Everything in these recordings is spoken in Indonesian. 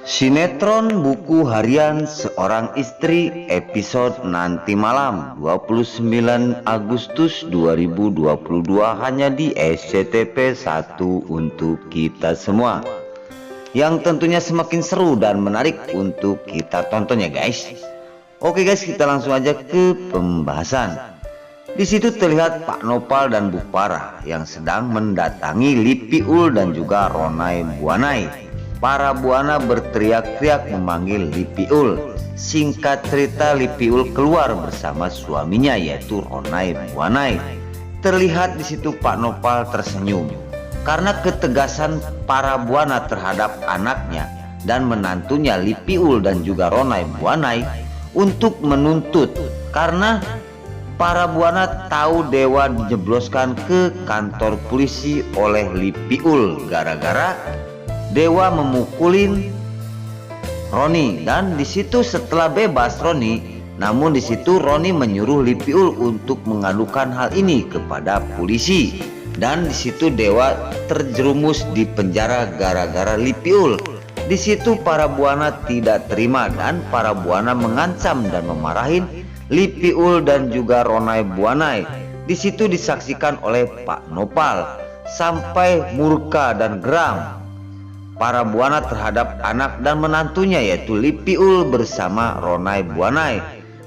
Sinetron buku harian seorang istri episode nanti malam 29 Agustus 2022 hanya di SCTV 1 untuk kita semua, yang tentunya semakin seru dan menarik untuk kita tonton ya guys. Oke guys, kita langsung aja ke pembahasan. Di situ terlihat Pak Nopal dan Bu Farah yang sedang mendatangi Lipiul dan juga Ronay Buanay. Para buana berteriak-teriak memanggil Lipiul. Singkat cerita, Lipiul keluar bersama suaminya yaitu Ronay Buanay. Terlihat di situ Pak Nopal tersenyum karena ketegasan para buana terhadap anaknya dan menantunya Lipiul dan juga Ronay Buanay untuk menuntut, karena para buana tahu Dewa dijebloskan ke kantor polisi oleh Lipiul gara-gara Dewa memukulin Roni. Dan di situ setelah bebas Roni, namun di situ Roni menyuruh Lipiul untuk mengadukan hal ini kepada polisi. Dan di situ Dewa terjerumus di penjara gara-gara Lipiul. Di situ para buana tidak terima dan para buana mengancam dan memarahin Lipiul dan juga Ronay Buanay. Di situ disaksikan oleh Pak Nopal sampai murka dan geram para buana terhadap anak dan menantunya yaitu Lipiul bersama Ronay Buanay.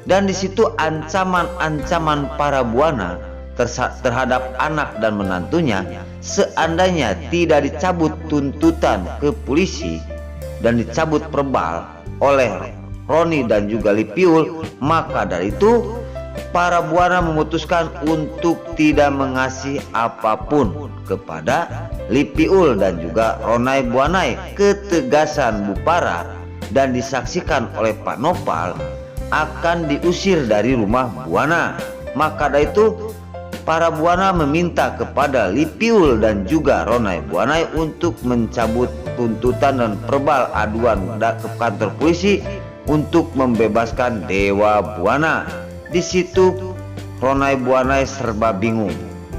Dan di situ ancaman-ancaman para buana terhadap anak dan menantunya, seandainya tidak dicabut tuntutan ke polisi dan dicabut verbal oleh Roni dan juga Lipiul, maka dari itu para buana memutuskan untuk tidak mengasih apapun kepada Lipiul dan juga Ronay Buanay. Ketegasan Bu Farah dan disaksikan oleh Pak Nopal akan diusir dari rumah buana. Maka dari itu para buana meminta kepada Lipiul dan juga Ronay Buanay untuk mencabut tuntutan dan verbal aduan ke kantor polisi untuk membebaskan Dewa Buana. Di situ Ronay Buanay serba bingung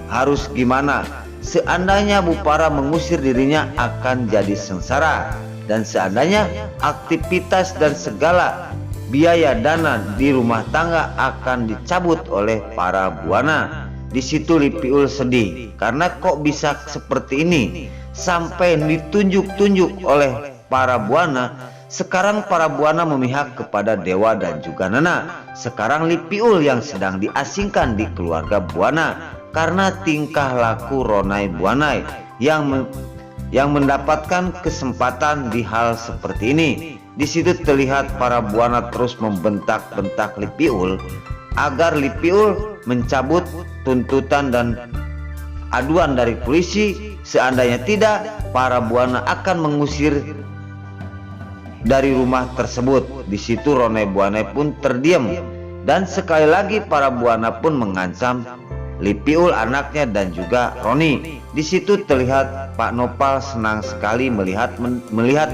harus gimana. Seandainya Bu Farah mengusir dirinya akan jadi sengsara, dan seandainya aktivitas dan segala biaya dana di rumah tangga akan dicabut oleh para buana. Di situ Lipiul sedih karena kok bisa seperti ini sampai ditunjuk-tunjuk oleh para buana. Sekarang para buana memihak kepada Dewa dan juga Nana. Sekarang Lipiul yang sedang diasingkan di keluarga buana karena tingkah laku Ronay Buanay yang mendapatkan kesempatan di hal seperti ini. Di situ terlihat para buana terus membentak-bentak Lipiul agar Lipiul mencabut tuntutan dan aduan dari polisi. Seandainya tidak, para buana akan mengusir dari rumah tersebut. Di situ Ronay Buanay pun terdiam dan sekali lagi para buana pun mengancam Lipiul, anaknya dan juga Roni. Di situ terlihat Pak Nopal senang sekali melihat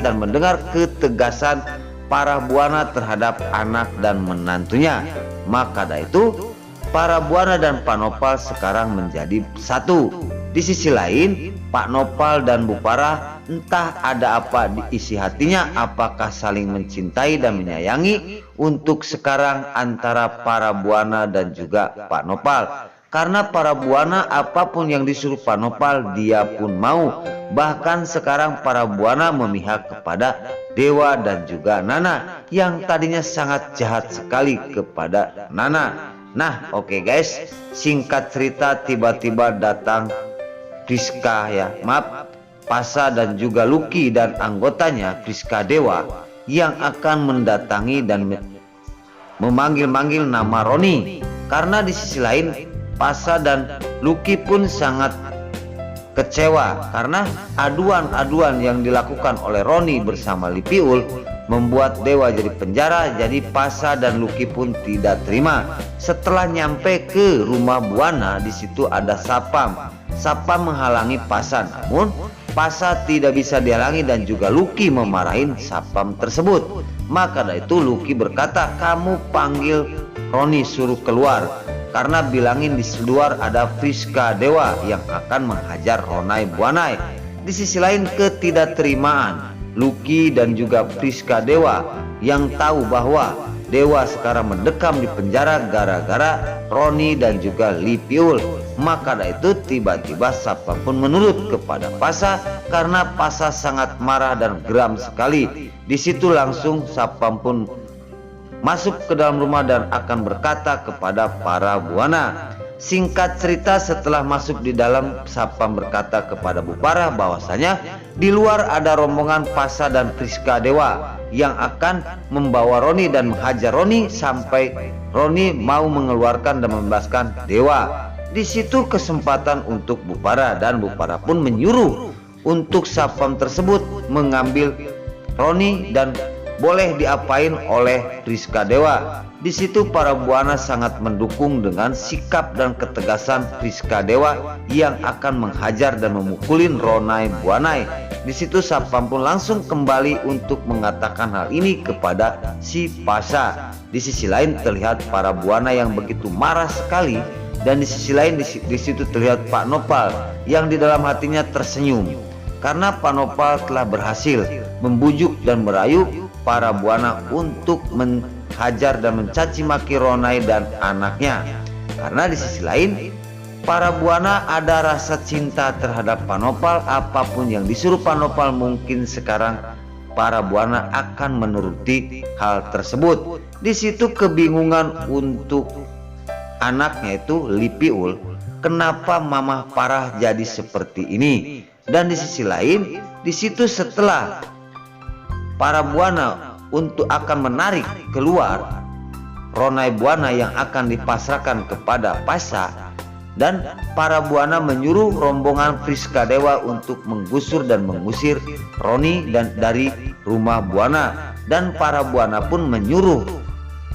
dan mendengar ketegasan para buana terhadap anak dan menantunya. Maka dari itu para buana dan Pak Nopal sekarang menjadi satu. Di sisi lain Pak Nopal dan Bu Farah entah ada apa di isi hatinya, apakah saling mencintai dan menyayangi untuk sekarang antara para buana dan juga Pak Nopal. Karena para buana apapun yang disuruh Pak Nopal dia pun mau. Bahkan sekarang para buana memihak kepada Dewa dan juga Nana yang tadinya sangat jahat sekali kepada Nana. Nah oke guys, singkat cerita tiba-tiba datang Priska Pasa dan juga Lucky dan anggotanya Priska Dewa yang akan mendatangi dan memanggil-manggil nama Roni. Karena di sisi lain Pasa dan Lucky pun sangat kecewa karena aduan-aduan yang dilakukan oleh Roni bersama Lipiul membuat Dewa jadi penjara. Jadi Pasa dan Lucky pun tidak terima. Setelah nyampe ke rumah buana, di situ ada Sapam. Sapam menghalangi Pasa, namun Pasa tidak bisa dihalangi dan juga Lucky memarahin Sapam tersebut. Maka dari itu Lucky berkata, kamu panggil Roni suruh keluar, karena bilangin di luar ada Priska Dewa yang akan menghajar Ronay Buanay. Di sisi lain ketidakterimaan Lucky dan juga Priska Dewa yang tahu bahwa Dewa sekarang mendekam di penjara gara-gara Roni dan juga Lipiul. Maka dari itu tiba-tiba Satpam pun menurut kepada Pasha karena Pasha sangat marah dan geram sekali. Di situ langsung Satpam pun masuk ke dalam rumah dan akan berkata kepada para buana. Singkat cerita, setelah masuk di dalam, Satpam berkata kepada Bu Parah bahwasanya di luar ada rombongan Pasha dan Priska Dewa yang akan membawa Roni dan menghajar Roni sampai Roni mau mengeluarkan dan membebaskan Dewa. Di situ kesempatan untuk Bu Parah dan Bu Parah pun menyuruh untuk Satpam tersebut mengambil Roni dan boleh diapain oleh Priska Dewa. Di situ para buana sangat mendukung dengan sikap dan ketegasan Priska Dewa yang akan menghajar dan memukulin Ronai Buanai. Di situ Satpam pun langsung kembali untuk mengatakan hal ini kepada si Pasha. Di sisi lain terlihat para buana yang begitu marah sekali, dan di sisi lain di situ terlihat Pak Nopal yang di dalam hatinya tersenyum karena Pak Nopal telah berhasil membujuk dan merayu para buana untuk menghajar dan mencaci maki Ronai dan anaknya. Karena di sisi lain para buana ada rasa cinta terhadap Pak Nopal. Apapun yang disuruh Pak Nopal mungkin sekarang para buana akan menuruti hal tersebut. Di situ kebingungan untuk anaknya itu Lipiul, kenapa Mama Parah jadi seperti ini. Dan di sisi lain di situ setelah para buana untuk akan menarik keluar Ronai Buana yang akan dipasrahkan kepada Pasha, dan para buana menyuruh rombongan Priska Dewa untuk menggusur dan mengusir Roni dan dari rumah buana, dan para buana pun menyuruh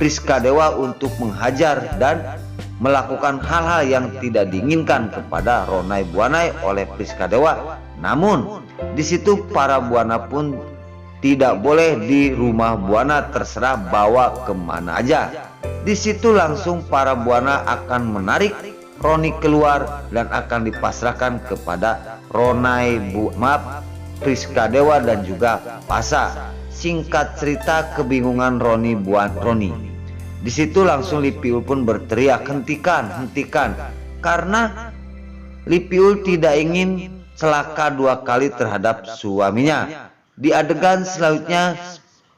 Priska Dewa untuk menghajar dan melakukan hal-hal yang tidak diinginkan kepada Ronai Buanai oleh Priska Dewa. Namun di situ para buana pun tidak boleh di rumah buana, terserah bawa kemana aja. Di situ langsung para buana akan menarik Roni keluar dan akan dipasrahkan kepada Priska Dewa dan juga Pasha. Singkat cerita kebingungan Roni. Di situ langsung Lipiul pun berteriak, hentikan, hentikan, karena Lipiul tidak ingin celaka dua kali terhadap suaminya. Di adegan selanjutnya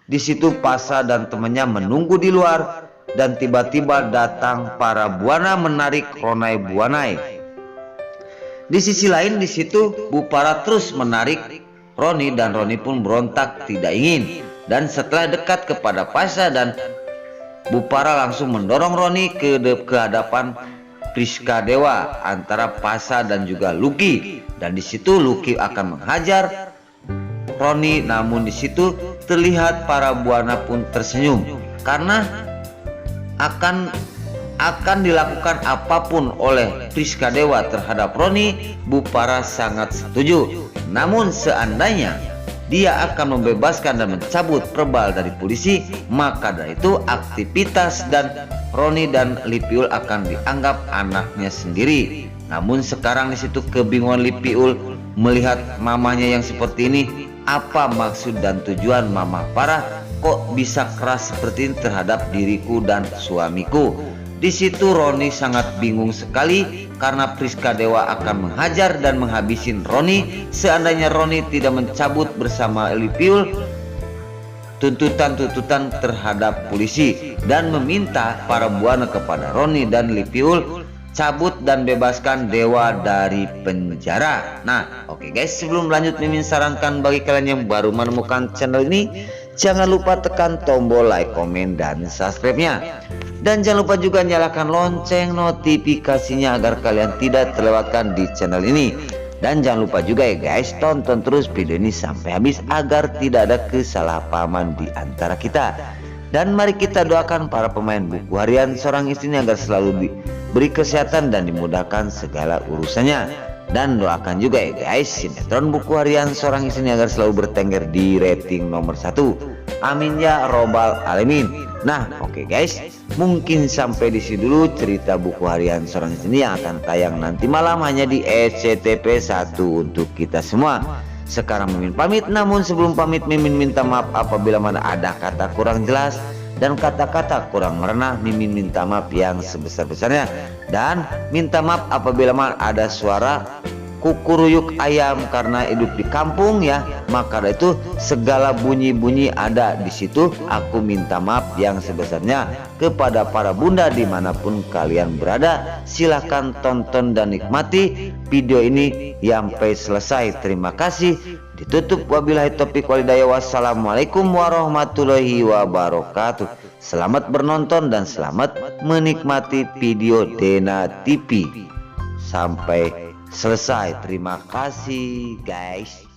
di situ Pasha dan temannya menunggu di luar dan tiba-tiba datang para buana menarik Ronai Buanai. Di sisi lain di situ Bu Parah terus menarik Roni dan Roni pun berontak tidak ingin, dan setelah dekat kepada Pasha dan Bu Parah langsung mendorong Roni ke hadapan Priska Dewa antara Pasha dan juga Lucky, dan di situ Lucky akan menghajar Roni. Namun di situ terlihat para buana pun tersenyum karena akan dilakukan apapun oleh Priska Dewa terhadap Roni. Bu Parah sangat setuju. Namun seandainya dia akan membebaskan dan mencabut Perbal dari polisi, maka dari itu aktivitas dan Roni dan Lipiul akan dianggap anaknya sendiri. Namun sekarang di situ kebingungan Lipiul melihat mamanya yang seperti ini. Apa maksud dan tujuan Mama Parah kok bisa keras seperti ini terhadap diriku dan suamiku? Di situ Roni sangat bingung sekali karena Priska Dewa akan menghajar dan menghabisin Roni seandainya Roni tidak mencabut bersama Lipiul tuntutan terhadap polisi, dan meminta para buana kepada Roni dan Lipiul cabut dan bebaskan Dewa dari penjara. Nah, oke guys, sebelum lanjut Mimin sarankan bagi kalian yang baru menemukan channel ini, jangan lupa tekan tombol like, komen, dan subscribe-nya. Dan jangan lupa juga nyalakan lonceng notifikasinya agar kalian tidak terlewatkan di channel ini. Dan jangan lupa juga ya guys, tonton terus video ini sampai habis agar tidak ada kesalahpahaman di antara kita. Dan mari kita doakan para pemain buku harian seorang istri ini agar selalu diberi kesehatan dan dimudahkan segala urusannya. Dan doakan juga ya guys, sinetron buku harian seorang istri ini agar selalu bertengger di rating nomor 1. Amin ya robbal alamin. Nah oke guys, mungkin sampai di sini dulu cerita buku harian seorang istri ini yang akan tayang nanti malam hanya di SCTP 1 untuk kita semua. Sekarang Mimin pamit, namun sebelum pamit Mimin minta maaf apabila mana ada kata kurang jelas dan kata-kata kurang merenah. Mimin minta maaf yang sebesar-besarnya, dan minta maaf apabila mana ada suara kukuruyuk ayam karena hidup di kampung ya, maka itu segala bunyi-bunyi ada di situ. Aku minta maaf yang sebesarnya. Kepada para bunda dimanapun kalian berada, silahkan tonton dan nikmati video ini sampai selesai. Terima kasih. Ditutup wabillahi taufiq walhidayah. Wassalamualaikum warahmatullahi wabarakatuh. Selamat menonton dan selamat menikmati video Dena TV sampai selesai. Terima kasih guys.